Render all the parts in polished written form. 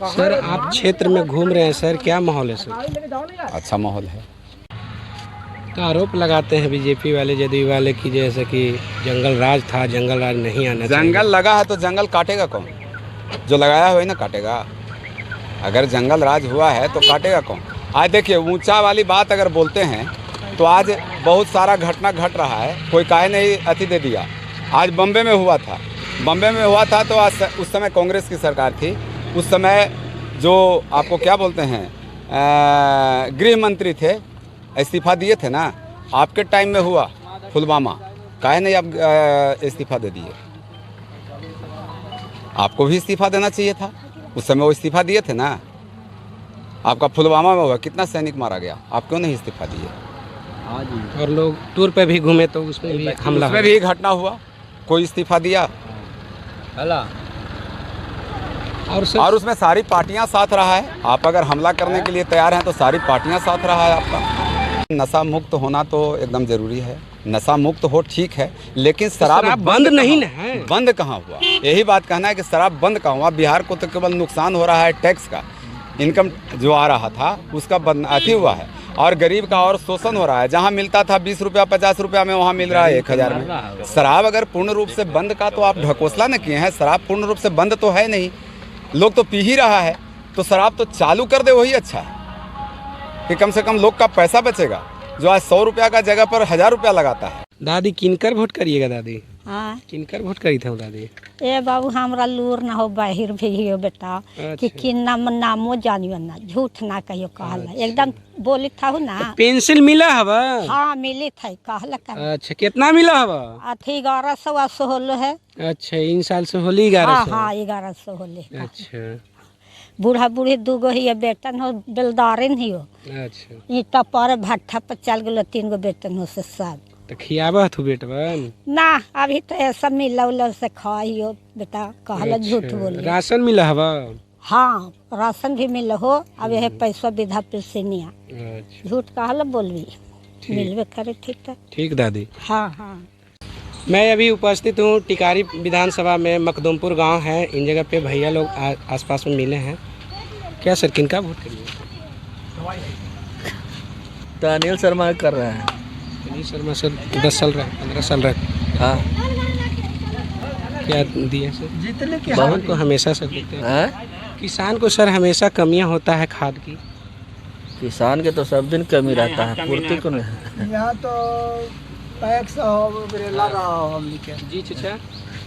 Sir आप क्षेत्र में घूम रहे हैं सर, क्या माहौल है सर? अच्छा माहौल है। तो आरोप लगाते हैं बीजेपी वाले, जदयू वाले की जैसे कि जंगल राज था, जंगल राज नहीं आना चाहिए। जंगल लगा है तो जंगल काटेगा कौन? जो लगाया हुआ है ना काटेगा। अगर जंगल राज हुआ है तो काटेगा कौन? आज देखिए ऊंचा वाली बात अगर बोलते हैं तो आज बहुत सारा घटना घट रहा है, कोई काहे नहीं अति दे दिया। आज बम्बे में हुआ था तो आज उस समय कांग्रेस की सरकार थी। उस समय जो आपको क्या बोलते हैं गृह मंत्री थे, इस्तीफा दिए थे ना। आपके टाइम में हुआ पुलवामा, काहे नहीं आप इस्तीफा दे दिए? आपको भी इस्तीफा देना चाहिए था। उस समय वो इस्तीफा दिए थे ना। आपका पुलवामा में हुआ, कितना सैनिक मारा गया, आप क्यों नहीं इस्तीफा दिए? और लोग टूर पे भी घूमे तो उसमें भी हमला, उसमें भी घटना हुआ, कोई इस्तीफा दिया? और उसमें सारी पार्टियां साथ रहा है। आप अगर हमला करने के लिए तैयार हैं तो सारी पार्टियां साथ रहा है आपका। नशा मुक्त होना तो एकदम ज़रूरी है, नशा मुक्त हो ठीक है, लेकिन शराब बंद नहीं है। बंद कहाँ हुआ? यही बात कहना है कि शराब बंद कहाँ हुआ? बिहार को तो केवल नुकसान हो रहा है टैक्स का, इनकम जो आ रहा था उसका अति हुआ है, और गरीब का और शोषण हो रहा है। जहाँ मिलता था 20 रुपया 50 रुपया में, वहाँ मिल रहा है 1000 में। शराब अगर पूर्ण रूप से बंद का तो आप ढकोसला न किए हैं। शराब पूर्ण रूप से बंद तो है नहीं, लोग तो पी ही रहा है, तो शराब तो चालू कर दे, वही अच्छा है कि कम से कम लोग का पैसा बचेगा, जो आज 100 रुपया का जगह पर 1000 रुपया लगाता है। दादी किनकर वोट करिएगा? दादी हाँ किनकर वोट करी थे दादी? ए बाबू हमरा लूर ना हो, बाहिर भेजियो बेटा कि किन नामो जानियो ना, झूठ ना कहियो कहला, एकदम बोली था ना। पेंसिल मिला हवा? हाँ मिली थी कहला कर। अच्छा कितना मिला हवा? अथी 1100 होलो है। अच्छा इन साल से होली 1100? हाँ 1100 होले। अच्छा बूढ़ा बूढ़ी दूगो ही बेटन हो, बेलदारिन ही हो। अच्छा ईटा पर भट्ठा पर चल गलो, 3 गो बेटन हो से सब। तो खियाबा तू बेटवन ना अभी तो ऐसा मिला उला से खाइयो बेटा कहला। झूठ बोल। राशन मिला हवा? हाँ राशन भी मिल हो, अब यह पैसा विधा पेंशनिया। अच्छा झूठ कहला बोलवी, मिलवे करे। ठीक है ठीक दादी। हाँ हाँ। मैं अभी उपस्थित हूँ टिकारी विधानसभा में, मखदुमपुर गांव है। इन जगह पे भैया लोग आसपास में मिले हैं। क्या सर किनका वोट करिए? तो अनिल शर्मा कर रहे हैं। अनिल शर्मा सर 10 साल रहे, 15 साल रहे। हाँ क्या दिया सर? जीतने की किसान को हमेशा सर देते हैं। किसान को सर हमेशा कमियां होता है खाद की। किसान के तो सब दिन कमी रहता है, पूर्ति को नहीं। यहाँ तो पैक्स रहा हमनी के। जी चाचा,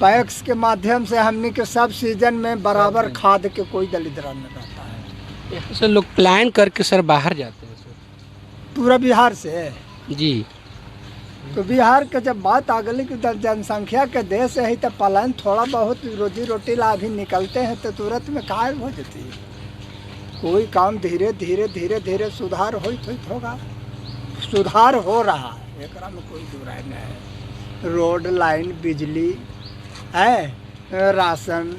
पैक्स के माध्यम से हमनी के सब सीजन में बराबर खाद के कोई दलिद्र न रहता है। यहाँ से लोग प्लान करके सर बाहर जाते हैं सर। पूरा बिहार से जी। तो बिहार के जब बात आ गई कि जनसंख्या के देश है तो पलायन थोड़ा बहुत रोजी रोटी ला भी निकलते हैं तो तुरंत में गायब हो जाती है। कोई काम धीरे धीरे धीरे धीरे सुधार होगा, सुधार हो रहा है, एकरा में कोई दो राय नहीं है। रोड लाइन, बिजली है, राशन,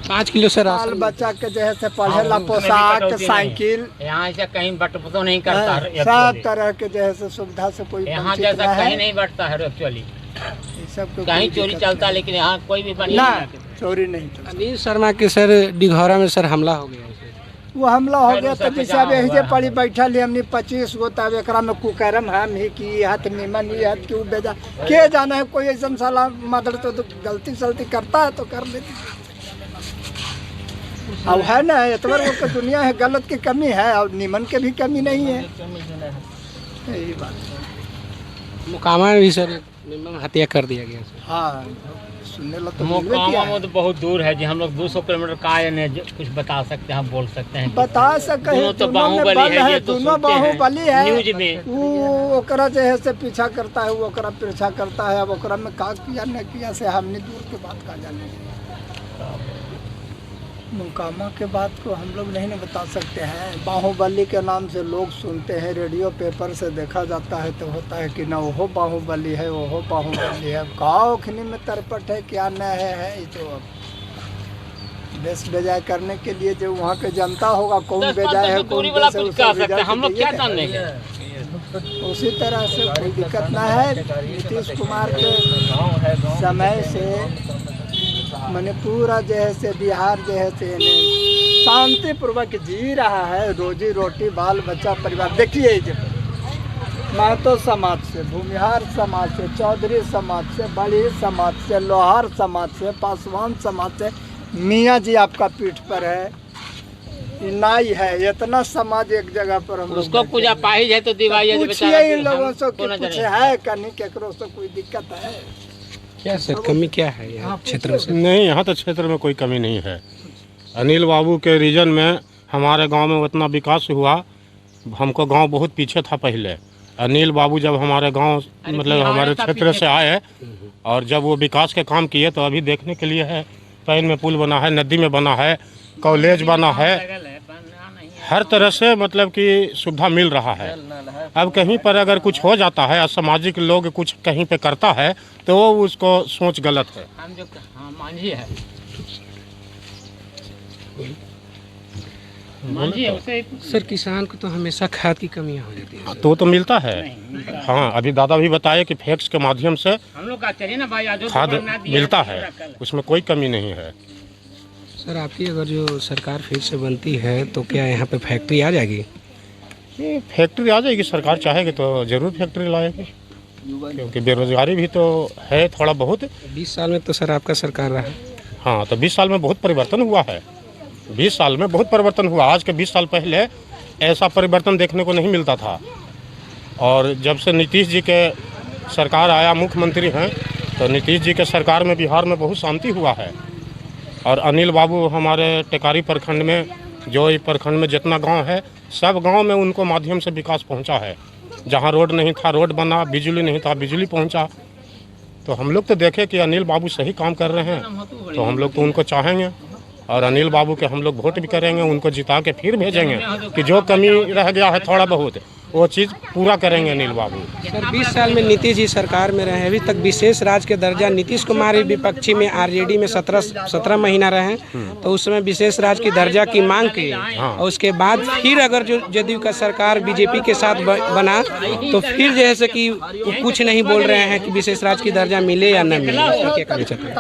5 किलो सर बाल बच्चा के जैसे पढ़ेला पोशाक, साइकिल, यहाँ से कहीं बटपटो नहीं करता है। सब तरह के जैसे सुविधा से कोई यहाँ वंचित जैसा नहीं है। कहीं नहीं बढ़ता है एक्चुअली। ये सब को कहीं कोई चोरी दिक्कत चलता है, नहीं। लेकिन यहाँ कोई भी बढ़िया ना नहीं करता। चोरी नहीं चलता। अनिल शर्मा के सर डिघौरा में सर हमला हो गया सर। वो हमला हो खैर गया उसे तो पे जैसे जहाँ अब यही हुआ जे है। पड़ी बैठल ही हमने 25 गो, तब एकरा में कुकरम हम ही की हाथ निमन ही हाथ क्यों बेजा के जाना है। कोई ऐसा साला मदर तो गलती सलती करता है तो कर लेती। अब है ना इतना वो दुनिया है, गलत की कमी है और निमन के भी कमी नहीं है। यही बात है। मुकामा में भी सर निर्मम हत्या कर दिया गया सर। हाँ सुनने लग तो मिलवे किया मोकामा है। में तो बहुत दूर है जी, हम लोग 200 किलोमीटर का आए ने कुछ बता सकते हैं, हम बोल सकते हैं। बता सके दोनों तो दोनों में बाहुबली बल है, ये है, तो दोनों सुनते हैं बाहुबली है। न्यूज में। वो ओकरा जो है से पीछा करता है, वो ओकरा पीछा करता है। अब ओकरा में का किया न किया से हमने दूर के बात का जाने। मुकामा के बात को हम लोग नहीं न बता सकते हैं। बाहुबली के नाम से लोग सुनते हैं, रेडियो पेपर से देखा जाता है तो होता है कि ना वो बाहुबली है, वो बाहुबली है। गाँव खनी में तरपट है क्या न है ये तो अब बेस बेजाय करने के लिए जो वहाँ के जनता होगा, कौन बेजाय है कौन वाला बेस है, कुछ उसे कह रिजल्ट सकते हैं, हम लोग क्या दिएगा। जानने हैं। उसी तरह से कोई दिक्कत ना है। नीतीश कुमार के समय से मैंने पूरा जो है से बिहार जो है से शांतिपूर्वक जी रहा है, रोजी रोटी बाल बच्चा परिवार। देखिए जो महतो समाज से, भूमिहार समाज से, चौधरी समाज से, बड़ी समाज से, लोहार समाज से, पासवान समाज से, मियाँ जी आपका पीठ पर है, नाई है, इतना समाज एक जगह पर हम उसको पूजा पाही है तो दिवाई पूछिए इन लोगों से कि कुछ है का नहीं, केकरो से कोई दिक्कत है? क्या सर कमी क्या है यहाँ क्षेत्र में? नहीं, यहाँ तो क्षेत्र में कोई कमी नहीं है। अनिल बाबू के रीजन में हमारे गांव में उतना विकास हुआ। हमको गांव बहुत पीछे था पहले। अनिल बाबू जब हमारे गांव मतलब हमारे क्षेत्र से आए और जब वो विकास के काम किए तो अभी देखने के लिए है, पैन में पुल बना है, नदी में बना है, कॉलेज बना है, हर तरह से मतलब कि सुविधा मिल रहा है। अब कहीं पर अगर कुछ हो जाता है, असामाजिक लोग कुछ कहीं पे करता है तो वो उसको सोच गलत है। हम जो मांझी है, मांझी है उसे सर किसान को तो हमेशा खाद की कमियाँ हो जाती है। तो मिलता है। हाँ, अभी दादा भी बताए कि फैक्स के माध्यम से हम लोग का चलिए ना भाई, आज खाद मिलता है, उसमें कोई कमी नहीं है। सर आपकी अगर जो सरकार फिर से बनती है तो क्या यहाँ पे फैक्ट्री आ जाएगी? ये फैक्ट्री आ जाएगी, सरकार चाहेगी तो ज़रूर फैक्ट्री लाएगी, क्योंकि बेरोजगारी भी तो है थोड़ा बहुत। 20 साल में तो सर आपका सरकार रहा। हाँ, तो 20 साल में बहुत परिवर्तन हुआ है। 20 साल में बहुत परिवर्तन हुआ। आज के 20 साल पहले ऐसा परिवर्तन देखने को नहीं मिलता था। और जब से नीतीश जी के सरकार आया, मुख्यमंत्री हैं, तो नीतीश जी के सरकार में बिहार में बहुत शांति हुआ है। और अनिल बाबू हमारे टेकारी प्रखंड में, जो इस प्रखंड में जितना गांव है, सब गांव में उनको माध्यम से विकास पहुंचा है। जहां रोड नहीं था रोड बना, बिजली नहीं था बिजली पहुंचा। तो हम लोग तो देखे कि अनिल बाबू सही काम कर रहे हैं, तो हम लोग तो उनको चाहेंगे और अनिल बाबू के हम लोग वोट भी करेंगे, उनको जिता के फिर भेजेंगे कि जो कमी रह गया है थोड़ा बहुत वो चीज़ पूरा करेंगे अनिल बाबू। सर 20 साल में नीतीश जी सरकार में रहे, अभी तक विशेष राज्य के दर्जा नीतीश कुमार ही विपक्षी में आरजेडी में 17 महीना रहे, तो उस समय विशेष राज्य की दर्जा की मांग की। और उसके बाद फिर अगर जो जदयू का सरकार बीजेपी के साथ बना तो फिर जैसे कि वो कुछ नहीं बोल रहे हैं कि विशेष राज्य की दर्जा मिले या न मिले। क्या कहना चाहते हैं?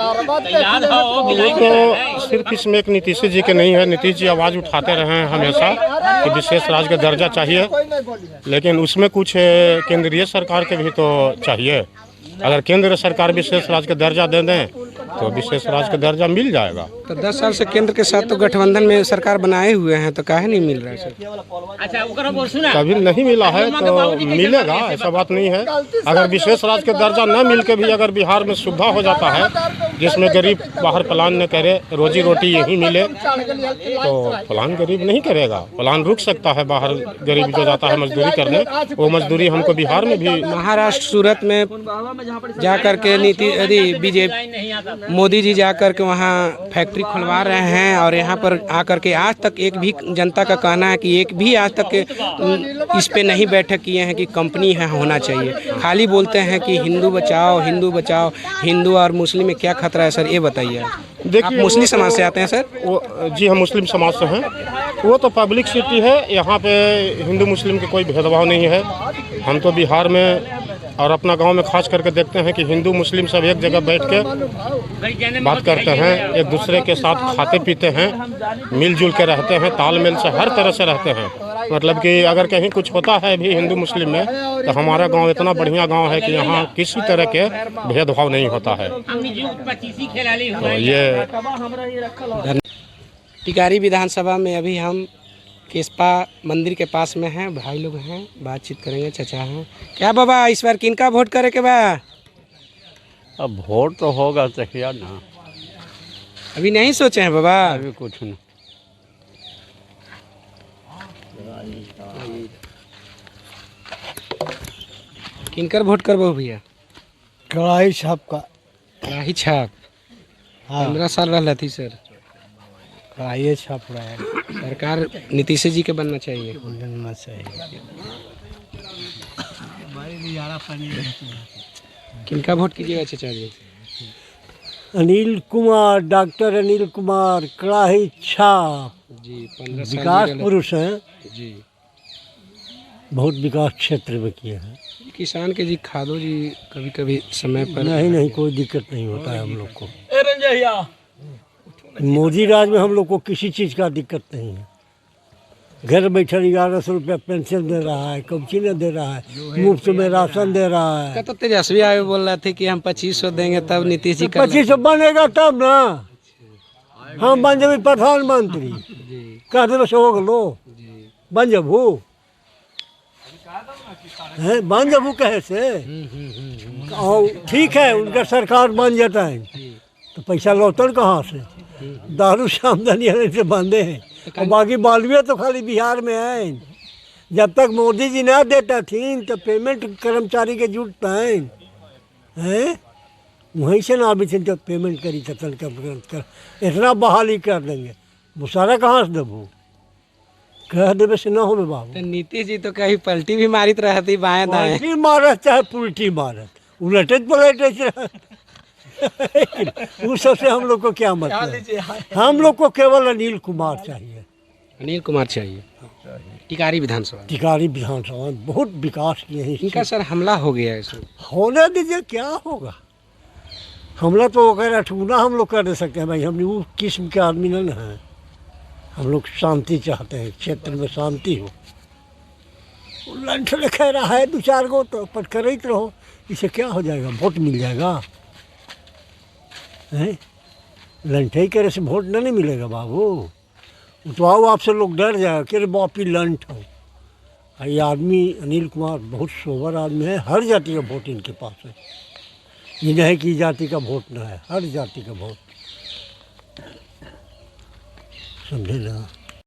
ये तो सिर्फ इसमें एक नीतीश जी के नहीं है, नीतीश जी आवाज़ उठाते रहे हैं हमेशा कि विशेष राज्य का दर्जा चाहिए, लेकिन उसमें कुछ केंद्रीय सरकार के भी तो चाहिए। अगर केंद्र सरकार विशेष राज्य का दर्जा दे दें तो विशेष राज्य का दर्जा मिल जाएगा। तो 10 साल से केंद्र के साथ तो गठबंधन में सरकार बनाए हुए हैं, तो काहे नहीं मिल रहा है सर? अच्छा, कभी नहीं मिला है तो मिलेगा, ऐसा बात नहीं है। अगर विशेष राज्य का दर्जा न मिल के भी अगर बिहार में सुविधा हो जाता है, जिसमें गरीब बाहर प्लान न करे, रोजी रोटी यहीं मिले, तो प्लान गरीब नहीं करेगा। प्लान रुक सकता है, बाहर गरीब जो जाता है मजदूरी करने, वो मजदूरी हमको बिहार में भी। महाराष्ट्र सूरत में जा कर के बीजेपी मोदी जी जा कर के वहाँ फैक्ट्री खुलवा रहे हैं, और यहाँ पर आकर के आज तक एक भी जनता का कहना है कि एक भी आज तक इस पे नहीं बैठक किए हैं कि कंपनी है होना चाहिए। खाली बोलते हैं कि हिंदू बचाओ हिंदू बचाओ। हिंदू और मुस्लिम में क्या खतरा है सर, ये बताइए। देखिए, मुस्लिम समाज से आते हैं सर? वो जी हम मुस्लिम समाज से हैं। वो तो पब्लिक सिटी है, यहाँ पे हिंदू मुस्लिम के कोई भेदभाव नहीं है। हम तो बिहार में और अपना गांव में खास करके देखते हैं कि हिंदू मुस्लिम सब एक जगह बैठ के बात करते हैं, एक दूसरे के साथ खाते पीते हैं, मिलजुल के रहते हैं, तालमेल से हर तरह से रहते हैं। मतलब कि अगर कहीं कुछ होता है भी हिंदू मुस्लिम में, तो हमारा गांव इतना बढ़िया गांव है कि यहाँ किसी तरह के भेदभाव नहीं होता है। तो ये टिकारी विधानसभा में अभी हम केसपा मंदिर के पास में हैं, भाई लोग हैं, बातचीत करेंगे। चचा हैं। क्या बाबा इस बार किनका वोट करे के बा? अब वोट तो होगा चाहिए ना, अभी नहीं सोचे हैं बाबा? अभी कुछ नहीं। किनकर वोट करबो भैया? कढ़ाई छाप का। कढ़ाई छाप? 15 साल रहा थी सर। कढ़ाई छाप रहा है, सरकार नीतीश जी के बनना चाहिए। बनना चाहिए। किनका वोट कीजिएगा चचा जी? अनिल कुमार, डॉक्टर अनिल कुमार, कढ़ाई छाप जी 15 साल विकास पुरुष हैं जी, बहुत विकास क्षेत्र में किए हैं। किसान के जी खादो जी कभी कभी समय पर नहीं कोई दिक्कत नहीं होता है हम लोग को। मोदी राज में हम लोग को किसी चीज़ का दिक्कत नहीं है। घर बैठे 1100 रुपया पेंशन दे रहा है, कब्जी न दे रहा है, मुफ्त में राशन दे रहा है। तो तेजस्वी आगे बोल रहे थे कि हम 2500 देंगे तब नीतीश जी 2500 बनेगा तब ना हम बन जब प्रधानमंत्री कह दे बस हो गलो बन जबू है बन जबू कहे से और ठीक है उनका सरकार बन जाता है तो पैसा लौटन कहाँ से? दारू से आमदनी से बंदे हैं और बाकी बालुए तो खाली बिहार में है। जब तक मोदी जी ना देता थी तो पेमेंट कर्मचारी के जुटता है वहीं से ना अभी तो पेमेंट करी तो कर इतना बहाली कर देंगे वो सारा कहाँ से देबू कह देवे से ना हो बाबू। तो नीतीश जी तो कहीं पलटी भी मारित रहती बाएं दाएं पलटी मारत चाहे पुलटी मारत उलटे पलटे उस सबसे हम लोग को क्या मतलब? हम लोग को केवल अनिल कुमार चाहिए। अनिल कुमार चाहिए टिकारी विधानसभा बहुत विकास किए हैं। इनका सर हमला हो गया है सर। होने दीजिए क्या होगा हमला तो वगैरह ठूना हम लोग कर दे सकते हैं भाई। हम वो किस्म के आदमी नहीं हैं। हम लोग शांति चाहते हैं क्षेत्र में शांति हो। लंठ लिखा रहा है 2-4 गो तो पर करते रहो इसे क्या हो जाएगा वोट मिल जाएगा हैं? लंठई करे से वोट नहीं मिलेगा बाबू। तो आओ आपसे लोग डर जाएगा कि बापी लंठ हो। ये आदमी अनिल कुमार बहुत सोबर आदमी है। हर जाति का वोट इनके पास है। ये नहीं कि जाति का वोट ना है हर जाति का वोट समझे ना।